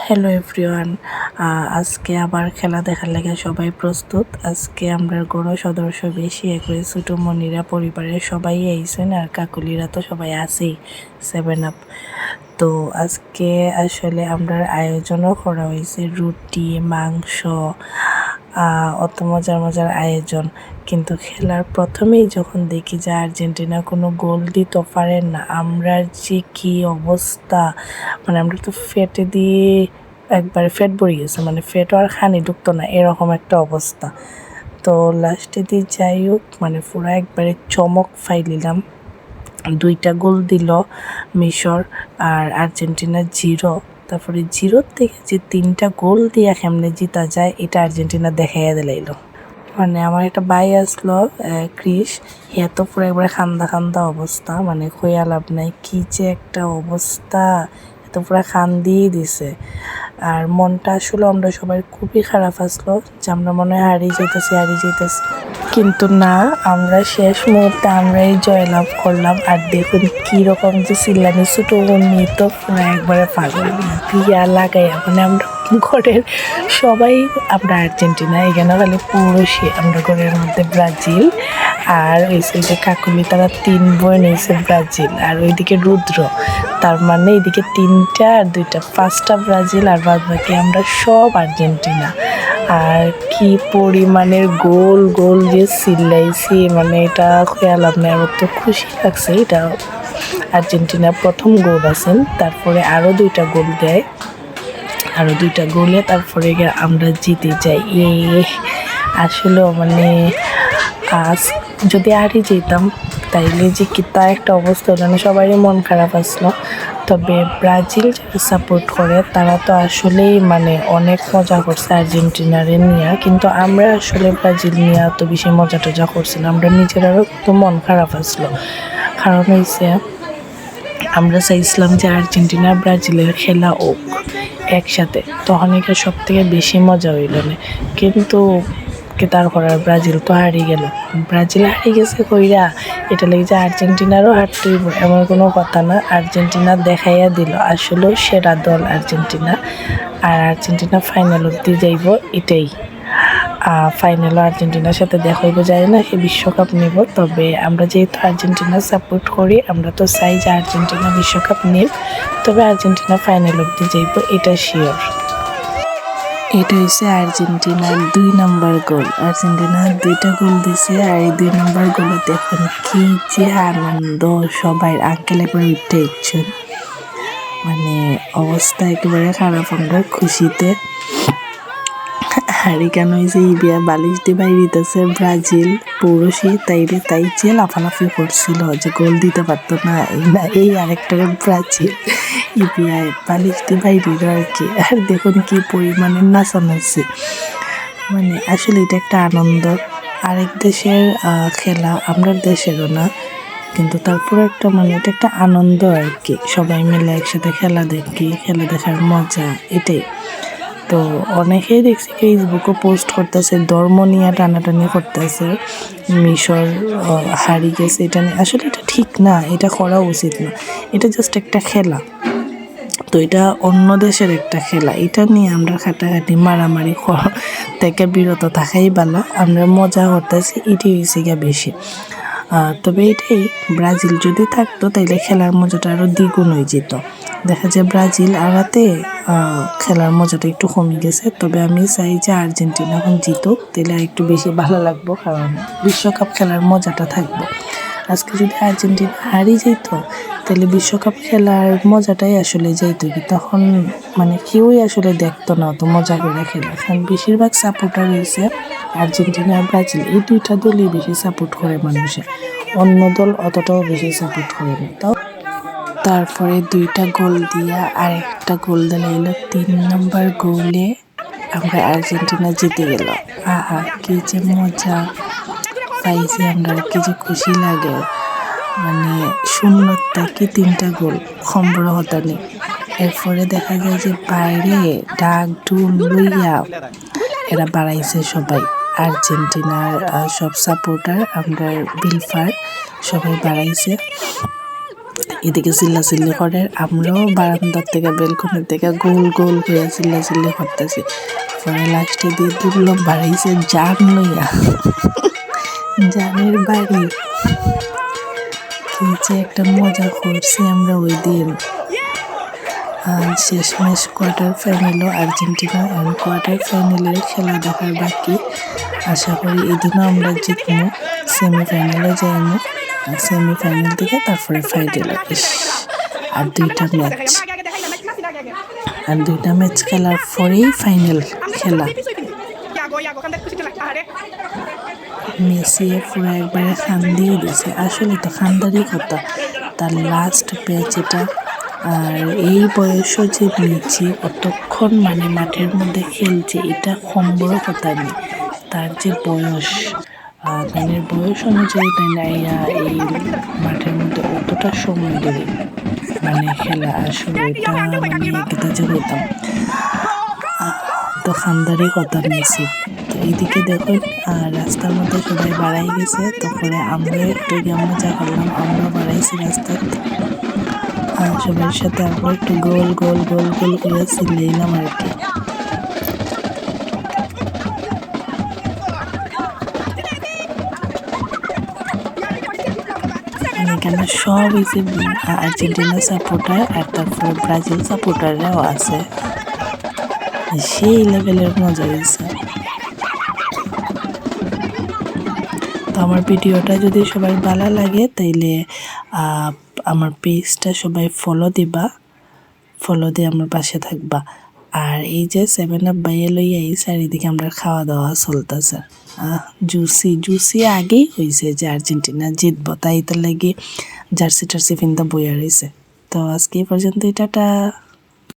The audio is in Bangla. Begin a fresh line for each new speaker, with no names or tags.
হ্যালো এভরিওয়ান, আজকে আবার খেলা দেখার লাগে সবাই প্রস্তুত। আজকে আমরা গড় সদস্য বেশি একবারে ছোটো মনিরা পরিবারের সবাই আইছেন, আর কাকুলিরা তো সবাই আছেই 7 আপ। তো আজকে আসলে আমরা আয়োজনও করা হয়েছে, রুটি মাংস, অত মজার মজার আয়োজন। কিন্তু খেলার প্রথমেই যখন দেখি যে আর্জেন্টিনা কোনো গোল দিতে পারেন না, আমরা যে কী অবস্থা, মানে আমরা তো ফেটে দিয়ে একবারে ফেট ভরে গেছে, মানে ফেটও আর খানি ঢুকতো না, এরকম একটা অবস্থা। তো লাস্টে দিয়ে যাই হোক, মানে পুরো একবারে চমক ফাইলিলাম। 2টা গোল দিল মিশর, আর আর্জেন্টিনা 0। তারপরে 0 থেকে যে 3টা গোল দিয়ে কেমনে জিতা যায়, এটা আর্জেন্টিনা দেখাইয়া দিলাইলো। মানে আমার একটা ভাই আসলো, ক্রিস, এত পুরো একবারে খান্দা খান্দা অবস্থা, মানে কইয়া লাভ নাই, কী যে একটা অবস্থা, এত পুরো দিয়ে দিছে। আর মনটা আসলে আমরা সবাই খুবই খারাপ আসলো যে আমরা মনে হয় হারিয়ে যেতেছি, কিন্তু না, আমরা শেষ মুহূর্তে আমরাই জয়লাভ করলাম। আর দেখুন কীরকম যে চিল্লানি, ছোটো মেয়ে তো পুরো একবারে পাগল বিয়া লাগাইয়া, মানে আমরা ঘরের সবাই আমরা আর্জেন্টিনা, এখানে খালি পুরুষই, আমরা ঘরের মধ্যে ব্রাজিল, আর ওই সাইডে কাকুলি তারা 3 বোন হয়েছে ব্রাজিল, আর ওইদিকে রুদ্র, তার মানে এইদিকে 3টা আর 2টা 5টা ব্রাজিল, আর বাদ বাকি আমরা সব আর্জেন্টিনা। আর কি পরিমাণের গোল গোল যে চিল্লাইছি, মানে এটা খেয়াল আপনার তো খুশি লাগছে। এটা আর্জেন্টিনার প্রথম গোল আছেন, তারপরে আরও 2টা গোল দেয়, আরও 2টা গোলে তারপরে আমরা জিতে যাই। আসলেও মানে আজ যদি আরই যেতাম তাইলে যে কি তা একটা অবস্থা হলো, মানে সবারই মন খারাপ আসলো। তবে ব্রাজিল যারা সাপোর্ট করে তারা তো আসলেই মানে অনেক মজা করছে আর্জেন্টিনারে নিয়ে, কিন্তু আমরা আসলে ব্রাজিল নিয়ে তো বেশি মজা টজা করছিলাম, আমরা নিজেরাও তো মন খারাপ আসলো। কারণ হয়েছে আমরা চাইছিলাম যে আর্জেন্টিনা ব্রাজিলের খেলা হোক একসাথে, তখন এটা সব থেকে বেশি মজা হইল না। কিন্তু তার করার, ব্রাজিল তো হারিয়ে গেল, ব্রাজিল হারিয়ে গেছে কইরা এটা লেগে যে আর্জেন্টিনারও হারতেই, এমন কোনো কথা না। আর্জেন্টিনা দেখাইয়া দিল আসলেও সেরা দল আর্জেন্টিনা, আর আর্জেন্টিনা ফাইনাল অবধি যাইব, এটাই। ফাইনালও আর্জেন্টিনার সাথে দেখা হইব, যায় না সে বিশ্বকাপ নেব। তবে আমরা যেহেতু আর্জেন্টিনা সাপোর্ট করি, আমরা তো চাই যে আর্জেন্টিনা বিশ্বকাপ নেব, তবে আর্জেন্টিনা ফাইনাল অবধি যাইব, এটা শিওর। এটা হচ্ছে আর্জেন্টিনার 2 নম্বর গোল, আর্জেন্টিনা 2টা গোল দিছে, আর এই 2 নম্বর গোলে দেখুন কি যে আনন্দ, সবাই আঙ্কেল একবার উঠতে ইচ্ছেন, মানে অবস্থা একেবারে খারাপ আমরা খুশিতে। হারিকান হয়েছে ইবিয়া বালিশ দিয়ে বাইরিতেছে ব্রাজিল পৌরসী, তাই যে লাফালাফি করছিল যে গোল দিতে পারতো না, এই আরেকটা ব্রাজিল ইবিয়া বালিশ দিয়ে বাইরিল আর কি। আর দেখুন কি পরিমাণের নাচানাচি, মানে আসলে এটা একটা আনন্দ। আরেক দেশের খেলা, আমরা দেশেরও না, কিন্তু তারপরে একটা মানে এটা একটা আনন্দ আর কি, সবাই মিলে একসাথে খেলা দেখি, খেলা দেখার মজা এটাই। তো অনেকেই দেখছি ফেসবুকে পোস্ট করতেছে, ধর্ম নিয়ে টানাটানি করতেছে, মিশর হারিয়ে গেছে, এটা নিয়ে আসলে এটা ঠিক না, এটা করা উচিত না, এটা জাস্ট একটা খেলা। তো এটা অন্য দেশের একটা খেলা, এটা নিয়ে আমরা খাটাখাটি মারামারি থেকে বিরত থাকাই ভালো, আমরা মজা করতেছি, এটাই হয়েছে গিয়ে বেশি। তবে এটাই, ব্রাজিল যদি থাকতো তাইলে খেলার মজাটা আরও দ্বিগুণ হয়ে যেত। দেখা যায় ব্রাজিল আগাতে খেলার মজাটা একটু কমে গেছে, তবে আমি চাই যে আর্জেন্টিনা এখন জিতুক, তাহলে একটু বেশি ভালো লাগবো, কারণ বিশ্বকাপ খেলার মজাটা থাকবো। আজকে যদি আর্জেন্টিনা হারিয়ে যেত তাহলে বিশ্বকাপ খেলার মজাটাই আসলে যেত কি, তখন মানে কেউই আসলে দেখতো না অত মজা করে খেলা। কারণ বেশিরভাগ সাপোর্টার রয়েছে আর্জেন্টিনা আর ব্রাজিল, এই 2টা দলই বেশি সাপোর্ট করে মানুষে, অন্য দল অতটাও বেশি সাপোর্ট করে না। তাও তারপরে 2টা গোল দিয়া আরেকটা গোল দিল, 3 নম্বর গোলে আমরা আর্জেন্টিনা জিতে গেল। আহা কি যে মজা পাইছি আমরা, কি যে খুশি লাগে, মানে 0 থেকে 3টা গোল সম্ভব হতা নেই। এরপরে দেখা যায় যে বাইরে ডাক ঢুল লইয়া এরা বাড়াইছে সবাই, আর্জেন্টিনার সব সাপোর্টার, আমরা বিলফার সবাই বাড়াইছে। এদিকে চিল্লাচিল্লি করে, আমরাও বারান্দার থেকে বেলকনির থেকে গোল গোল করে চিল্লাচিল্লি করতেছি। পরে লাস্টে দিয়ে দুর্লভ বাড়াইছে জান লইয়া, জানের বাড়ি। কি যে একটা মজা করছি আমরা ওই দিন। শেষমেশ কোয়ার্টার ফাইনালও আর্জেন্টিনা অ্যান্ড কোয়ার্টার ফাইনালের খেলা দেখার বাকি। আশা করি এদিনও আমরা জিতবো, সেমিফাইনালে যাইনি, সেমিফাইনাল থেকে তারপরে ফাইনালে। আর দুইটা ম্যাচ খেলার পরেই ফাইনাল খেলা। মেসি পুরো একবারে খান্দিয়ে দিয়েছে, আসলে তো খান্দারই কথা, তার লাস্ট ম্যাচ এটা। আর এই বয়সও যে মেসি অতক্ষণ মানে মাঠের মধ্যে খেলছে, এটা কম বড় কথা নেই। তার যে বয়স, মানে বয়স অনুযায়ী এই মাঠের মধ্যে অতটা সময় ধরে মানে খেলা, আসলে এটা মানে একটা যে হইতাম তো খান্দারই কথা মেসি। তো এইদিকে দেখুন রাস্তার মধ্যে সবাই বাড়াই গেছে, তারপরে আমরা একটু মজা করলাম, আমরা বাড়াইছি রাস্তার, সবার সাথে আমরা একটু গোল গোল গোল গোল করে চিল্লাইলাম আর কি। এখানে সব হয়েছে আর্জেন্টিনা সাপোর্টার, আর তারপরে ব্রাজিল সাপোর্টাররাও আছে, সেই লেভেলের মজা হয়েছে। তো আমার ভিডিওটা যদি সবাই ভালো লাগে তাইলে আমার পেজটা সবাই ফলো দিবা, ফলো দিয়ে আমার পাশে থাকবা। আর এই যে 7 আপ বাইয়ে লইয়া এই চারিদিকে আমরা খাওয়া দাওয়া চলতেছে। জুসি আগেই হয়েছে যে আর্জেন্টিনা জিতবো, তাই তো লাগে জার্সি টার্সি ফিনতে বইয়া রয়েছে। তো আজকে এই পর্যন্তই, টাটা।